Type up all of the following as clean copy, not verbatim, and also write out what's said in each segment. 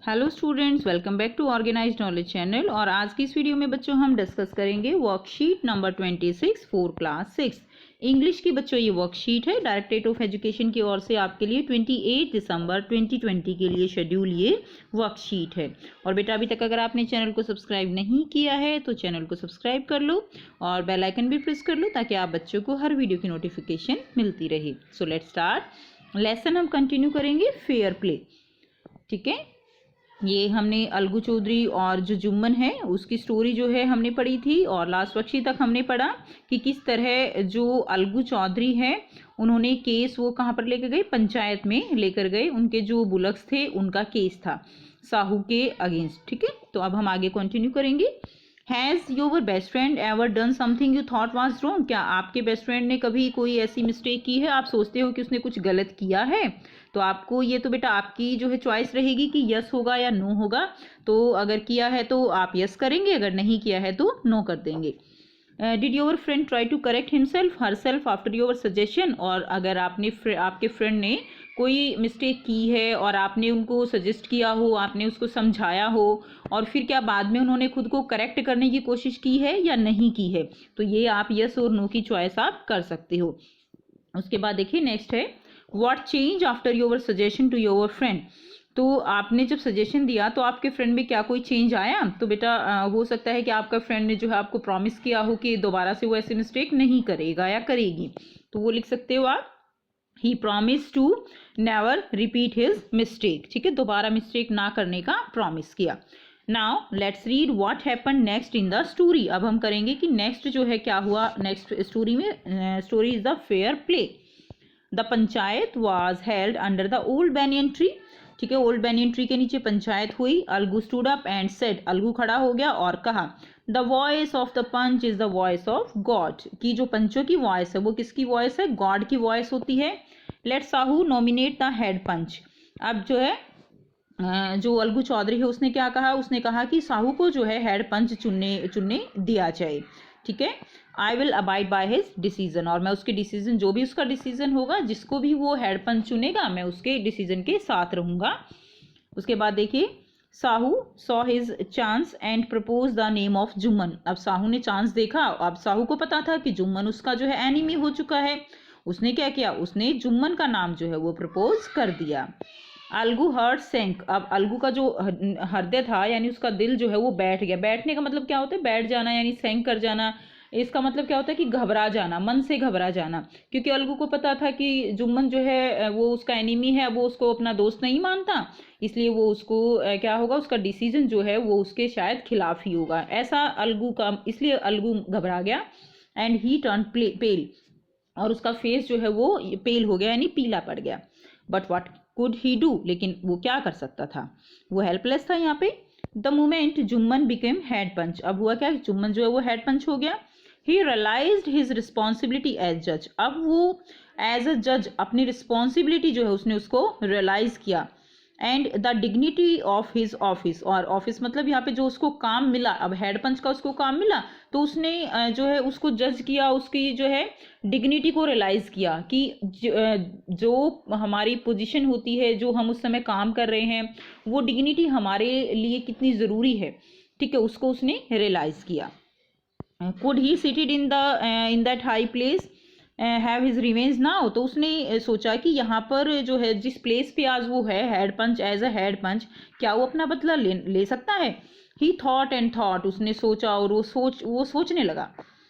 Hello students, welcome back to organised knowledge channel. और आज की इस वीडियो में बच्चों हम डिस्कस करेंगे worksheet number 26 for class 6 English की। बच्चों ये वर्कशीट है डायरेक्टरेट ऑफ एजुकेशन की ओर से आपके लिए 28 दिसंबर 2020 के लिए शेड्यूल ये वर्कशीट है। और बेटा अभी तक अगर आपने चैनल को सब्सक्राइब नहीं किया है तो चैनल को सब्सक्राइब कर लो और बेल आइकन भी प्रेस कर लो ताकि आप बच्चों को हर वीडियो की नोटिफिकेशन मिलती रहे। So let's start lesson. हम कंटिन्यू करेंगे फेयर प्ले। ठीक है, ये हमने अलगू चौधरी और जो जुम्मन है उसकी स्टोरी जो है हमने पढ़ी थी और लास्ट वर्कशीट तक हमने पढ़ा कि किस तरह जो अलगू चौधरी है उन्होंने केस वो कहाँ पर लेकर गए, पंचायत में लेकर गए। उनके जो बुलक्स थे उनका केस था साहू के अगेंस्ट। ठीक है, तो अब हम आगे कंटिन्यू करेंगे। Has your best friend ever done something you thought was wrong? क्या आपके बेस्ट फ्रेंड ने कभी कोई ऐसी मिस्टेक की है आप सोचते हो कि उसने कुछ गलत किया है? तो आपको ये तो बेटा आपकी जो है चॉइस रहेगी कि यस होगा या नो होगा। तो अगर किया है तो आप यस करेंगे, अगर नहीं किया है तो नो कर देंगे। Did your friend try to correct himself her self after your suggestion? और अगर आपके फ्रेंड ने कोई मिस्टेक की है और आपने उनको सजेस्ट किया हो, आपने उसको समझाया हो और फिर क्या बाद में उन्होंने खुद को करेक्ट करने की कोशिश की है या नहीं की है, तो ये आप यस और नो की चॉइस आप कर सकते हो। उसके बाद देखिए नेक्स्ट है what change after your suggestion to your friend? तो आपने जब सजेशन दिया तो आपके फ्रेंड में क्या कोई चेंज आया? तो बेटा हो सकता है कि आपका फ्रेंड ने जो है आपको प्रॉमिस किया हो कि दोबारा से वो ऐसी मिस्टेक नहीं करेगा या करेगी, तो वो लिख सकते हो आप he promise to never repeat his mistake. ठीक है, दोबारा मिस्टेक ना करने का प्रॉमिस किया। Now let's read what happen next in the story. अब हम करेंगे कि नेक्स्ट जो है क्या हुआ नेक्स्ट स्टोरी में। Story is the fair play. The panchayat was held under the old banyan tree. ठीक है, ओल्ड बैनियन ट्री के नीचे पंचायत हुई। Algu stood up and said, Algu खड़ा हो गया और कहा the voice of the panch is the voice of God. की जो पंचों की वॉइस है वो किसकी वॉइस है? गॉड की वॉइस होती है। Let Sahu nominate the head panch. अब जो है जो अलगू चौधरी है उसने क्या कहा? उसने कहा कि साहू को जो है हेड पंच चुनने दिया जाए। ठीक है, I will abide by his decision. और मैं उसके डिसीजन, जो भी उसका डिसीजन होगा, जिसको भी वो हेड पंच चुनेगा मैं उसके डिसीजन के साथ रहूंगा। उसके बाद देखिए Sahu saw his chance and propose the name of Jumman. अब साहू ने चांस देखा। अब साहू को पता था कि जुम्मन उसका जो है एनिमी हो चुका है। उसने क्या किया? उसने जुम्मन का नाम जो है वो प्रपोज कर दिया। अलगू हर्ट सेंक। अब अलगू का जो हृदय था यानी उसका दिल जो है वो बैठ गया। बैठने का मतलब क्या होता है? बैठ जाना यानी सेंक कर जाना। इसका मतलब क्या होता है कि घबरा जाना, मन से घबरा जाना। क्योंकि अलगू को पता था कि जुम्मन जो है वो उसका एनिमी है, वो उसको अपना दोस्त नहीं मानता, इसलिए वो उसको क्या होगा, उसका डिसीजन जो है वो उसके शायद खिलाफ ही होगा। ऐसा अलगू का, इसलिए अलगू घबरा गया। एंड ही टर्न पेल। और उसका फेस जो है वो पेल हो गया यानी पीला पड़ गया। But what could he do? लेकिन वो क्या कर सकता था? वो हेल्पलेस था यहाँ पे। The moment Jumman became head panch. अब हुआ क्या? जुम्मन जो है वो हेड पंच हो गया। ही रियलाइज्ड हिज रिस्पॉन्सिबिलिटी एज जज। अब वो एज अ जज अपनी रिस्पॉन्सिबिलिटी जो है उसने उसको रियलाइज किया। And the dignity of his office. और ऑफिस मतलब यहाँ पे जो उसको काम मिला, अब हेड पंच का उसको काम मिला तो उसने जो है उसको जज किया, उसकी जो है डिग्निटी को रियलाइज किया कि जो हमारी पोजीशन होती है, जो हम उस समय काम कर रहे हैं, वो डिग्निटी हमारे लिए कितनी ज़रूरी है। ठीक है, उसको उसने रियलाइज किया। Could he seated in that high place have his revenge now? तो उसने सोचा कि यहाँ पर जो है जिस प्लेस पे आज वो है head panch, as a head panch, क्या वो अपना बदला ले सकता है? He thought and thought. उसने सोचा और वो सोचने लगा।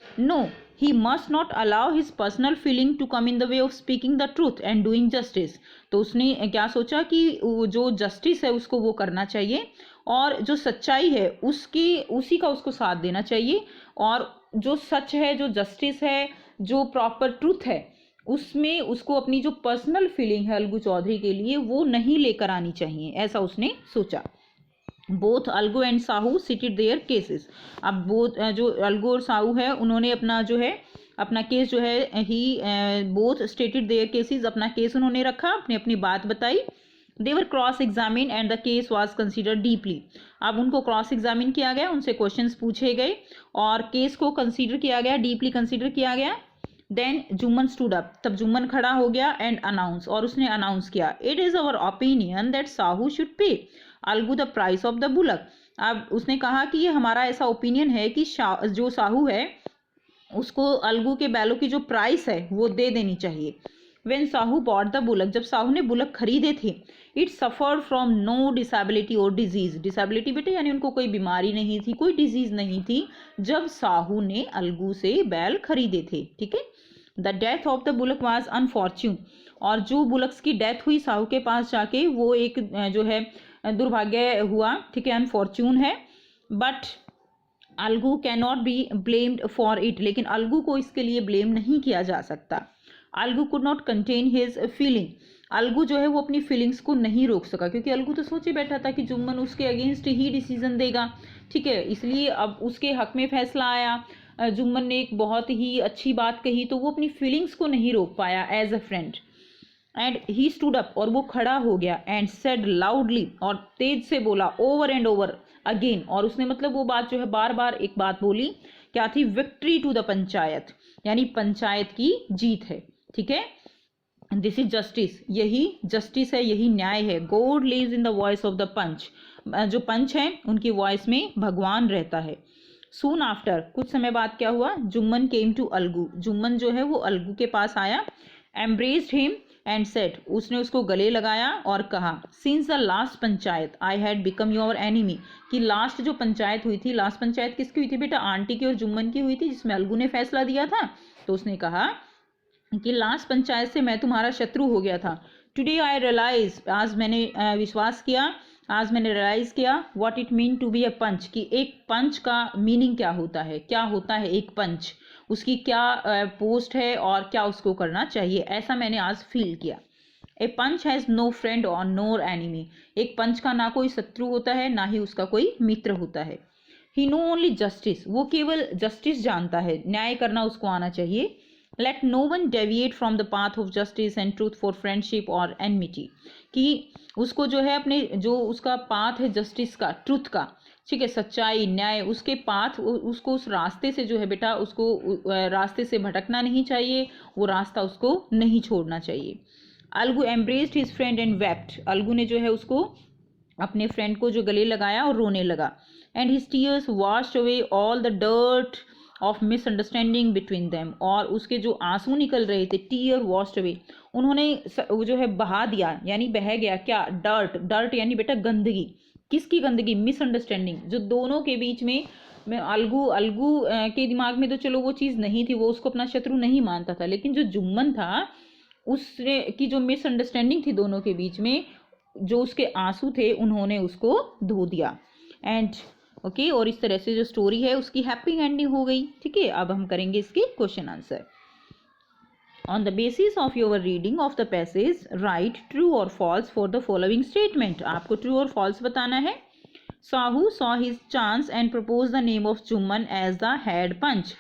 No, he must not allow his personal feeling to come in the way of speaking the truth and doing justice. तो उसने क्या सोचा कि जो जस्टिस है उसको वो करना चाहिए और जो सच्चाई है उसी का उसको साथ देना चाहिए। और जो सच है, जो जस्टिस है, जो प्रॉपर ट्रूथ है, उसमें उसको अपनी जो पर्सनल फीलिंग है अलगू चौधरी के लिए वो नहीं लेकर आनी चाहिए, ऐसा उसने सोचा। Both Algu and Sahu cited their cases. अब जो अलगू और साहू है उन्होंने अपना जो है अपना केस जो है ही बोथ स्टेटेड देयर केसेस, अपना केस उन्होंने रखा, अपनी अपनी बात बताई। They were cross examine and the case was considered deeply. अब उनको क्रॉस एग्जामिन किया गया, उनसे क्वेश्चंस पूछे गए और केस को कंसीडर किया गया, डीपली कंसीडर किया गया। देन जुम्मन स्टूड अप, तब जुम्मन खड़ा हो गया एंड अनाउंस, और उसने अनाउंस किया, it is our opinion that Sahu should pay Algu the price of the bullock. अब उसने कहा कि ये हमारा ऐसा ओपिनियन है कि जो साहू है उसको अलगू के बैलों की जो प्राइस है वो दे देनी चाहिए। When Sahu bought the bullock, जब साहू ने बुलक खरीदे थे, it suffered from no disability और डिजीज, डिसेबिलिटी बेटे यानी उनको कोई बीमारी नहीं थी, कोई डिजीज नहीं थी जब साहू ने अलगू से बैल खरीदे थे। ठीक है, the death of the bullock was unfortunate, और जो बुलक्स की डेथ हुई साहू के पास जाके वो एक जो है दुर्भाग्य हुआ। ठीक है, अनफॉर्च्यून है, but Algu can not be blamed for it, लेकिन अलगू को इसके लिए ब्लेम नहीं किया जा सकता। Algu could not contain his feeling, Algu जो है वो अपनी फीलिंग्स को नहीं रोक सका, क्योंकि अलगू तो सोचे बैठा था कि जुम्मन उसके अगेंस्ट ही डिसीजन देगा। ठीक है, इसलिए अब उसके हक में फैसला आया, जुम्मन ने एक बहुत ही अच्छी बात कही, तो वो अपनी फीलिंग्स को नहीं रोक पाया as a friend. And he stood up, और वो खड़ा हो गया, एंड सेड लाउडली, और तेज से बोला, ओवर एंड ओवर अगेन, और उसने मतलब वो बात जो है बार बार एक बात बोली, क्या थी, विक्ट्री टू द पंचायत, यानी पंचायत की जीत है। ठीक है, दिस इज जस्टिस, यही जस्टिस है, यही न्याय है। God lives in the voice of the panch, जो पंच है उनकी वॉइस में भगवान रहता है। सून आफ्टर, कुछ समय बाद क्या हुआ, जुम्मन केम टू अलगू, जुम्मन जो है वो अलगू के पास आया, एम्ब्रेस्ड हिम एंड सेड, उसने उसको गले लगाया और कहा, since the last panchayat I had become your enemy, कि लास्ट जो पंचायत हुई थी, लास्ट पंचायत किसकी हुई थी बेटा, आंटी की और जुम्मन की हुई थी, जिसमें अलगू ने फैसला दिया था। तो उसने कहा कि लास्ट पंचायत से मैं तुम्हारा शत्रु हो गया था। टुडे आई रियलाइज, आज मैंने विश्वास किया, आज मैंने रियलाइज किया, what it mean to be a panch, कि एक पंच का मीनिंग क्या होता है, क्या होता है एक पंच, उसकी क्या पोस्ट है और क्या उसको करना चाहिए, ऐसा मैंने आज फील किया। ए पंच हैज़ नो फ्रेंड और नो एनिमी, एक पंच का ना कोई शत्रु होता है ना ही उसका कोई मित्र होता है। ही नो ओनली जस्टिस, वो केवल जस्टिस जानता है, न्याय करना उसको आना चाहिए। Let no one deviate from the path of justice and truth for friendship और एनमिटी, कि उसको जो है अपने जो उसका पाथ है जस्टिस का, ट्रूथ का, ठीक है, सच्चाई न्याय, उसके पाथ, उसको उस रास्ते से जो है बेटा उसको रास्ते से भटकना नहीं चाहिए, वो रास्ता उसको नहीं छोड़ना चाहिए। Algu embraced his friend and wept, Algu ने जो है उसको अपने फ्रेंड को जो गले लगाया और रोने लगा। And his tears washed away all the dirt of misunderstanding between them, और उसके जो आंसू निकल रहे थे, टीयर वॉश्ड अवे, उन्होंने जो है बहा दिया, यानी बह गया क्या, डर्ट, डर्ट यानी बेटा गंदगी, किसकी गंदगी, मिसअंडरस्टैंडिंग, जो दोनों के बीच में अलगू के दिमाग में तो चलो वो चीज़ नहीं थी, वो उसको अपना शत्रु नहीं मानता था, लेकिन जो जुम्मन था उसने की जो मिसअंडरस्टैंडिंग थी दोनों के बीच में, जो उसके आंसू थे उन्होंने उसको धो दिया। एंड ओके, और इस तरह से जो स्टोरी है उसकी हैप्पी एंडिंग हो गई। ठीक है, अब हम करेंगे इसके question answer. On the basis of your reading of the passage write true और false for the following statement, आपको ट्रू और फॉल्स बताना है। Sahu saw his chance and propose the name of Jumman as the head panch,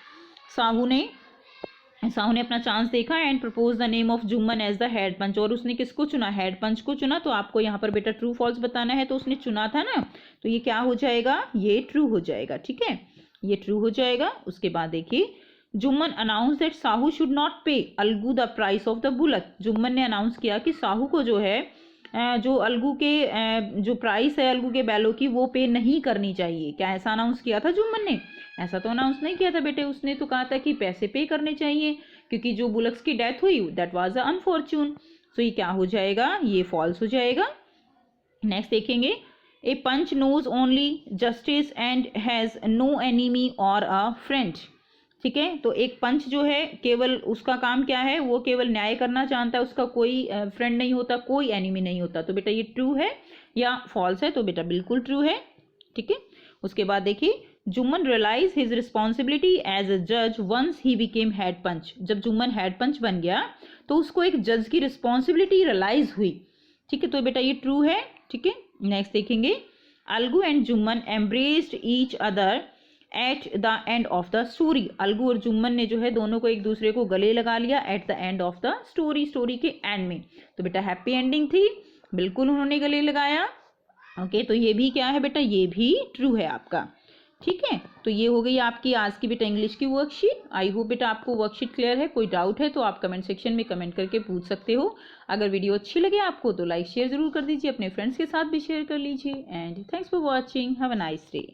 Sahu ने अपना चांस देखा and propose the name of Jumman as the head panch, और उसने किसको चुना, हेड पंच को चुना। तो आपको यहाँ पर बेटा ट्रू फॉल्स बताना है, तो उसने चुना था ना, तो ये क्या हो जाएगा, ये ट्रू हो जाएगा। ठीक है, ये ट्रू हो जाएगा। उसके बाद देखिए, Jumman announce that Sahu should not pay Algu the price of the bullock, Jumman ने अनाउंस किया कि साहू को जो है जो अलगू के जो प्राइस है अलगू के बैलों की वो पे नहीं करनी चाहिए। क्या ऐसा अनाउंस किया था जुम्मन ने? ऐसा तो अनाउंस नहीं किया था बेटे, उसने तो कहा था कि पैसे पे करने चाहिए, क्योंकि जो बुलक्स की डेथ हुई दैट वाज अ अनफॉर्चून। तो ये क्या हो जाएगा, ये फॉल्स हो जाएगा। नेक्स्ट देखेंगे, a panch knows only justice and has no enemy और अ फ्रेंड। ठीक है, तो एक पंच जो है केवल उसका काम क्या है, वो केवल न्याय करना जानता है, उसका कोई फ्रेंड नहीं होता, कोई एनिमी नहीं होता। तो बेटा ये ट्रू है या फॉल्स है? तो बेटा बिल्कुल ट्रू है। ठीक है, उसके बाद देखिए, Jumman realise his responsibility as a जज once he became head panch, जब जुम्मन हेड पंच बन गया तो उसको एक जज की रिस्पॉन्सिबिलिटी रियलाइज हुई। ठीक है, तो बेटा ये ट्रू है। ठीक है, नेक्स्ट देखेंगे, Algu and Jumman embraced each other at the end of the story, Algu और जुम्मन ने जो है दोनों को एक दूसरे को गले लगा लिया at the end of the story, story के एंड में। तो बेटा हैप्पी एंडिंग थी, बिल्कुल उन्होंने गले लगाया। ओके, तो ये भी क्या है बेटा, ये भी ट्रू है आपका। ठीक है, तो ये हो गई आपकी आज की बेटा इंग्लिश की वर्कशीट। आई होप बेटा आपको वर्कशीट क्लियर है। कोई डाउट है तो आप कमेंट सेक्शन में कमेंट करके पूछ सकते हो। अगर वीडियो अच्छी लगे आपको तो लाइक शेयर जरूर कर दीजिए, अपने फ्रेंड्स के साथ भी शेयर कर लीजिए। And thanks for watching, have a nice day.